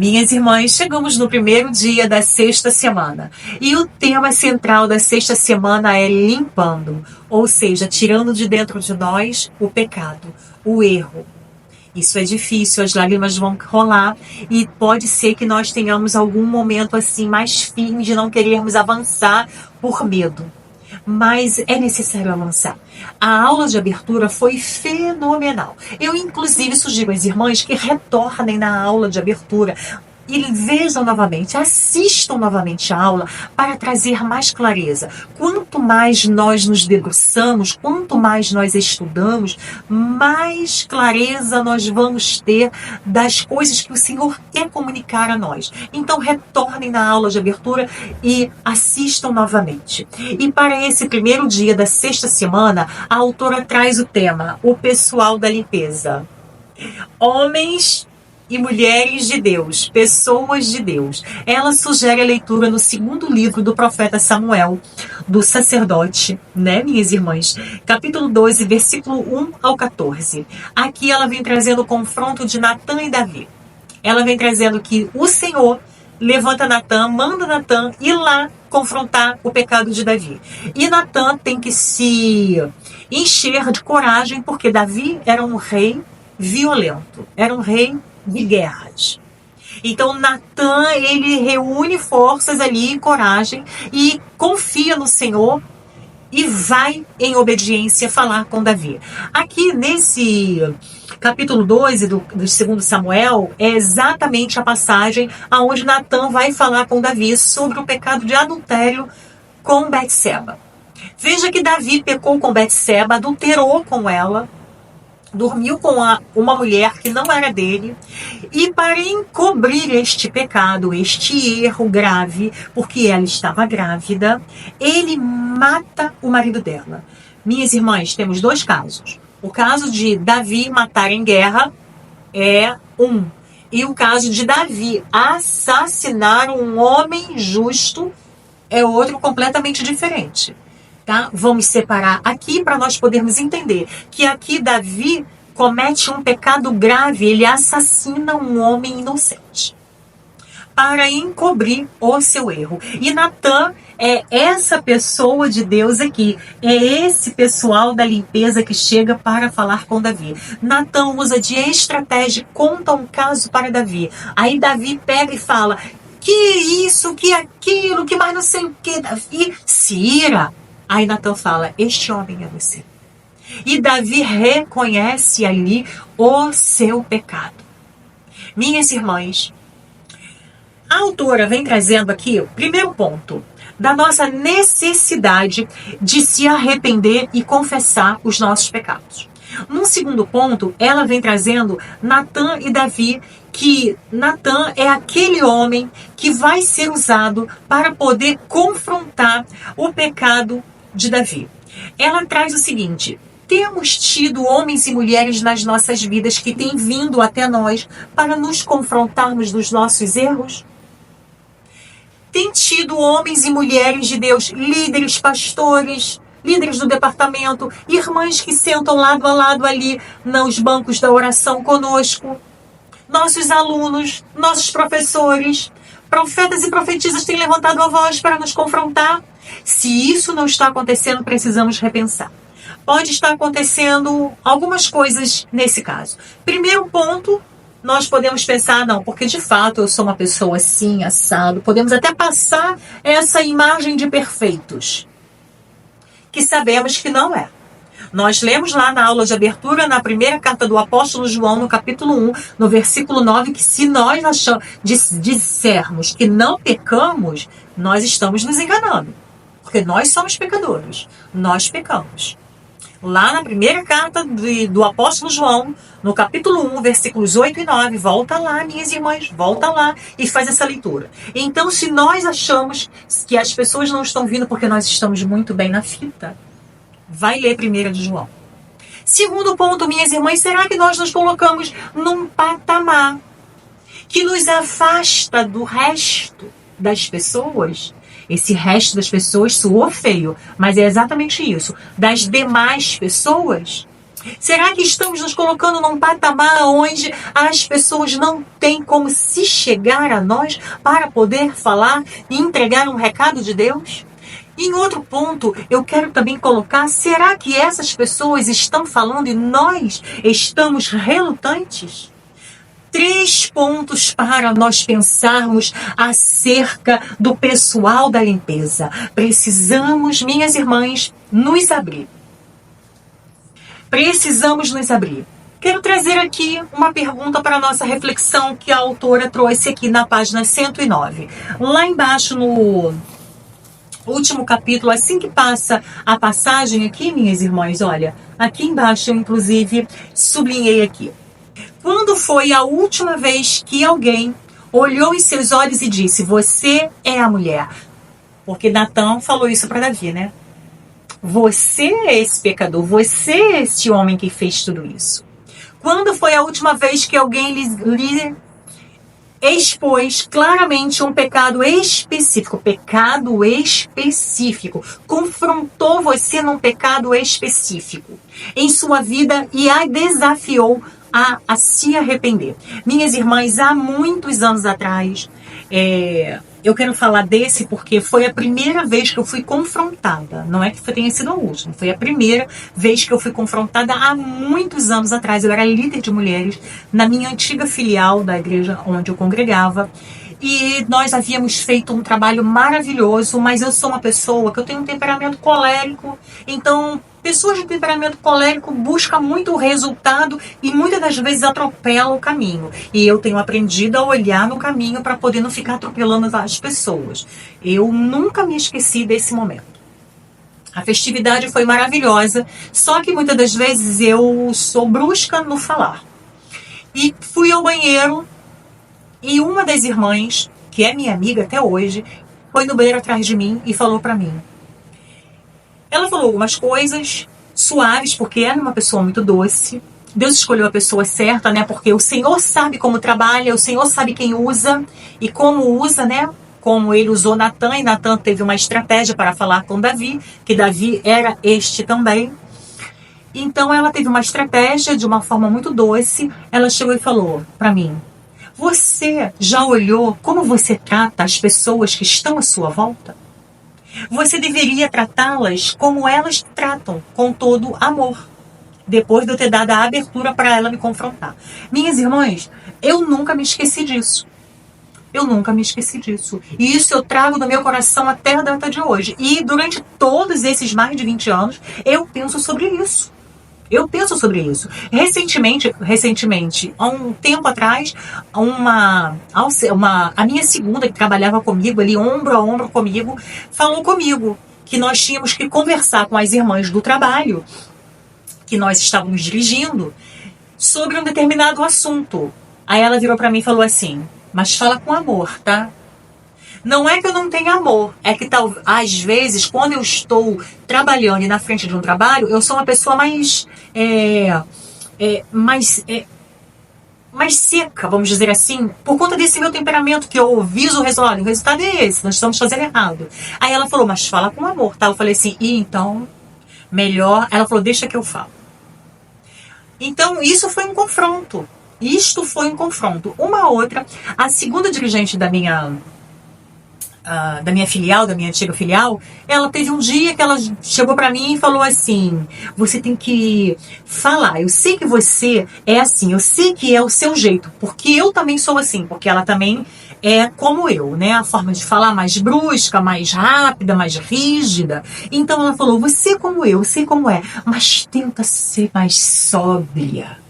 Minhas irmãs, chegamos no primeiro dia da sexta semana. E o tema central da sexta semana é limpando, ou seja, tirando de dentro de nós o pecado, o erro. Isso é difícil, as lágrimas vão rolar e pode ser que nós tenhamos algum momento assim mais firme de não querermos avançar por medo. Mas é necessário avançar. A aula de abertura foi fenomenal. Eu, inclusive, sugiro às irmãs que retornem na aula de abertura e vejam novamente, assistam novamente a aula para trazer mais clareza. Quanto mais nós nos debruçamos, quanto mais nós estudamos, mais clareza nós vamos ter das coisas que o Senhor quer comunicar a nós. Então retornem na aula de abertura e assistam novamente. E para esse primeiro dia da sexta semana, a autora traz o tema, o pessoal da limpeza. Homens e mulheres de Deus, pessoas de Deus. Ela sugere a leitura no segundo livro do profeta Samuel, do sacerdote, né, minhas irmãs? Capítulo 12, versículo 1 ao 14. Aqui ela vem trazendo o confronto de Natã e Davi. Ela vem trazendo que o Senhor levanta Natã, manda Natã ir lá confrontar o pecado de Davi. E Natã tem que se encher de coragem, porque Davi era um rei violento, era um rei de guerras. Então Natã, ele reúne forças ali, coragem, e confia no Senhor e vai em obediência falar com Davi. Aqui nesse capítulo 12 do 2 Samuel é exatamente a passagem onde Natã vai falar com Davi sobre o pecado de adultério com Betseba. Veja que Davi pecou com Betseba, adulterou com ela, dormiu com uma mulher que não era dele, e para encobrir este pecado, este erro grave, porque ela estava grávida, ele mata o marido dela. Minhas irmãs, temos dois casos. O caso de Davi matar em guerra é um, e o caso de Davi assassinar um homem justo é outro completamente diferente. Tá? Vamos separar aqui para nós podermos entender que aqui Davi comete um pecado grave, ele assassina um homem inocente para encobrir o seu erro. E Natã é essa pessoa de Deus aqui, é esse pessoal da limpeza que chega para falar com Davi. Natã usa de estratégia, conta um caso para Davi. Aí Davi pega e fala, que isso, que aquilo, que mais não sei o que. Davi se ira. Aí Natã fala, este homem é você. E Davi reconhece ali o seu pecado. Minhas irmãs, a autora vem trazendo aqui o primeiro ponto da nossa necessidade de se arrepender e confessar os nossos pecados. Num segundo ponto, ela vem trazendo Natã e Davi, que Natã é aquele homem que vai ser usado para poder confrontar o pecado de Davi. Ela traz o seguinte, temos tido homens e mulheres nas nossas vidas que têm vindo até nós para nos confrontarmos dos nossos erros? Tem tido homens e mulheres de Deus, líderes, pastores, líderes do departamento, irmãs que sentam lado a lado ali nos bancos da oração conosco, nossos alunos, nossos professores, profetas e profetisas têm levantado a voz para nos confrontar? Se isso não está acontecendo, precisamos repensar. Pode estar acontecendo algumas coisas nesse caso. Primeiro ponto, nós podemos pensar, não, porque de fato eu sou uma pessoa assim, assado. Podemos até passar essa imagem de perfeitos, que sabemos que não é. Nós lemos lá na aula de abertura, na primeira carta do apóstolo João, no capítulo 1, no versículo 9, que se nós dissermos que não pecamos, nós estamos nos enganando. Porque nós somos pecadores, nós pecamos. Lá na primeira carta do apóstolo João, no capítulo 1, versículos 8 e 9, volta lá, minhas irmãs, volta lá e faz essa leitura. Então, se nós achamos que as pessoas não estão vindo porque nós estamos muito bem na fita, vai ler 1 de João. Segundo ponto, minhas irmãs, será que nós nos colocamos num patamar que nos afasta do resto das pessoas? Esse resto das pessoas soou feio, mas é exatamente isso. Das demais pessoas, Será que estamos nos colocando num patamar onde as pessoas não têm como se chegar a nós para poder falar e entregar um recado de Deus? Em outro ponto, eu quero também colocar, será que essas pessoas estão falando e nós estamos relutantes? 3 pontos para nós pensarmos acerca do pessoal da limpeza. Precisamos, minhas irmãs, nos abrir. Precisamos nos abrir. Quero trazer aqui uma pergunta para a nossa reflexão que a autora trouxe aqui na página 109. Lá embaixo no último capítulo, assim que passa a passagem aqui, minhas irmãs, olha, aqui embaixo eu inclusive sublinhei aqui. Quando foi a última vez que alguém olhou em seus olhos e disse, você é a mulher? Porque Natan falou isso para Davi, né? Você é esse pecador, você é esse homem que fez tudo isso. Quando foi a última vez que alguém lhe expôs claramente um pecado específico, confrontou você num pecado específico em sua vida e a desafiou a se arrepender? Minhas irmãs, há muitos anos atrás, eu quero falar desse porque foi a primeira vez que eu fui confrontada. Não é que tenha sido a última, foi a primeira vez que eu fui confrontada há muitos anos atrás. Eu era líder de mulheres na minha antiga filial da igreja onde eu congregava. E nós havíamos feito um trabalho maravilhoso, mas eu sou uma pessoa que eu tenho um temperamento colérico, então pessoas de temperamento colérico buscam muito o resultado e muitas das vezes atropelam o caminho. E eu tenho aprendido a olhar no caminho para poder não ficar atropelando as pessoas. Eu nunca me esqueci desse momento. A festividade foi maravilhosa, só que muitas das vezes eu sou brusca no falar. E fui ao banheiro e uma das irmãs, que é minha amiga até hoje, foi no banheiro atrás de mim e falou para mim. Ela falou algumas coisas suaves, porque ela é uma pessoa muito doce. Deus escolheu a pessoa certa, né? Porque o Senhor sabe como trabalha, o Senhor sabe quem usa e como usa, né? Como ele usou Natan, e Natan teve uma estratégia para falar com Davi, que Davi era este também. Então ela teve uma estratégia de uma forma muito doce. Ela chegou e falou para mim, você já olhou como você trata as pessoas que estão à sua volta? Você deveria tratá-las como elas tratam, com todo amor. Depois de eu ter dado a abertura para ela me confrontar. Minhas irmãs, eu nunca me esqueci disso. Eu nunca me esqueci disso. E isso eu trago no meu coração até a data de hoje. E durante todos esses mais de 20 anos, eu penso sobre isso. Eu penso sobre isso. Recentemente, há um tempo atrás, a minha segunda, que trabalhava comigo ali, ombro a ombro comigo, falou comigo que nós tínhamos que conversar com as irmãs do trabalho, que nós estávamos dirigindo, sobre um determinado assunto. Aí ela virou para mim e falou assim, mas fala com amor, tá? Não é que eu não tenha amor, é que às vezes, quando eu estou trabalhando e na frente de um trabalho, eu sou uma pessoa mais seca, vamos dizer assim, por conta desse meu temperamento, que eu viso o resultado. O resultado é esse, nós estamos fazendo errado. Aí ela falou, mas fala com amor, tá? Eu falei assim, e então, melhor... Ela falou, deixa que eu falo. Então, isso foi um confronto. Isto foi um confronto. Uma outra, a segunda dirigente da minha filial, da minha antiga filial, ela teve um dia que ela chegou para mim e falou assim, você tem que falar, eu sei que você é assim, eu sei que é o seu jeito, porque eu também sou assim, porque ela também é como eu, né, a forma de falar mais brusca, mais rápida, mais rígida. Então ela falou, você é como eu sei como é, mas tenta ser mais sóbria.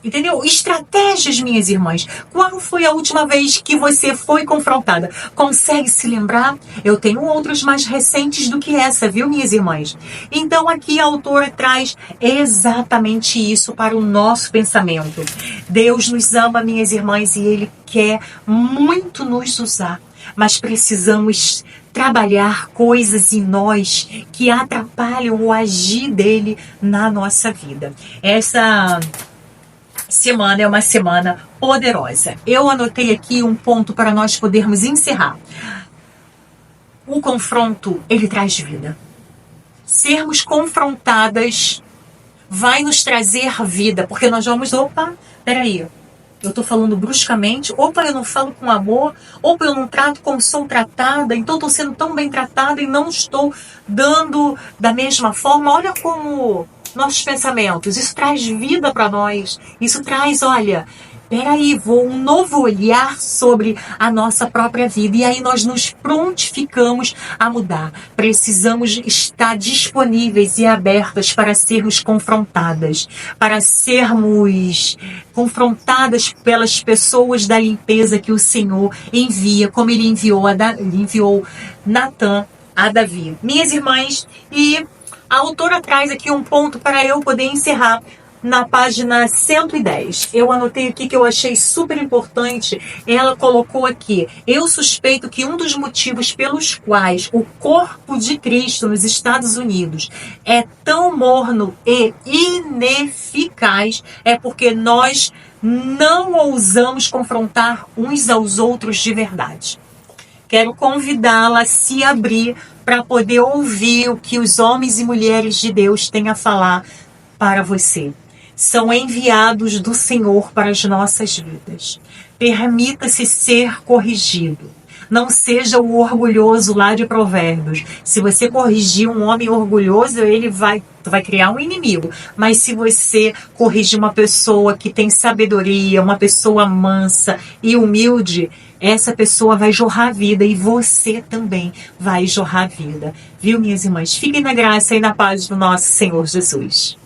Entendeu? Estratégias, minhas irmãs. Qual foi a última vez que você foi confrontada? Consegue se lembrar? Eu tenho outros mais recentes do que essa, viu, minhas irmãs? Então aqui a autora traz exatamente isso para o nosso pensamento. Deus nos ama, minhas irmãs, e Ele quer muito nos usar. Mas precisamos trabalhar coisas em nós que atrapalham o agir dele na nossa vida. Essa semana é uma semana poderosa. Eu anotei aqui um ponto para nós podermos encerrar. O confronto, ele traz vida. Sermos confrontadas vai nos trazer vida, porque nós vamos, opa, peraí, eu estou falando bruscamente, opa, eu não falo com amor, opa, eu não trato como sou tratada, então estou sendo tão bem tratada e não estou dando da mesma forma. Olha como nossos pensamentos, isso traz vida para nós, isso traz, olha, peraí, um novo olhar sobre a nossa própria vida. E aí nós nos prontificamos a mudar. Precisamos estar disponíveis e abertas para sermos confrontadas, para sermos confrontadas pelas pessoas da limpeza que o Senhor envia, como Ele enviou Natan a Davi. Minhas irmãs, e a autora traz aqui um ponto para eu poder encerrar. Na página 110, eu anotei aqui que eu achei super importante. Ela colocou aqui: eu suspeito que um dos motivos pelos quais o corpo de Cristo nos Estados Unidos é tão morno e ineficaz é porque nós não ousamos confrontar uns aos outros de verdade. Quero convidá-la a se abrir para poder ouvir o que os homens e mulheres de Deus têm a falar para você. São enviados do Senhor para as nossas vidas. Permita-se ser corrigido. Não seja o orgulhoso lá de Provérbios. Se você corrigir um homem orgulhoso, tu vai criar um inimigo. Mas se você corrigir uma pessoa que tem sabedoria, uma pessoa mansa e humilde, essa pessoa vai jorrar vida e você também vai jorrar vida. Viu, minhas irmãs? Fiquem na graça e na paz do nosso Senhor Jesus.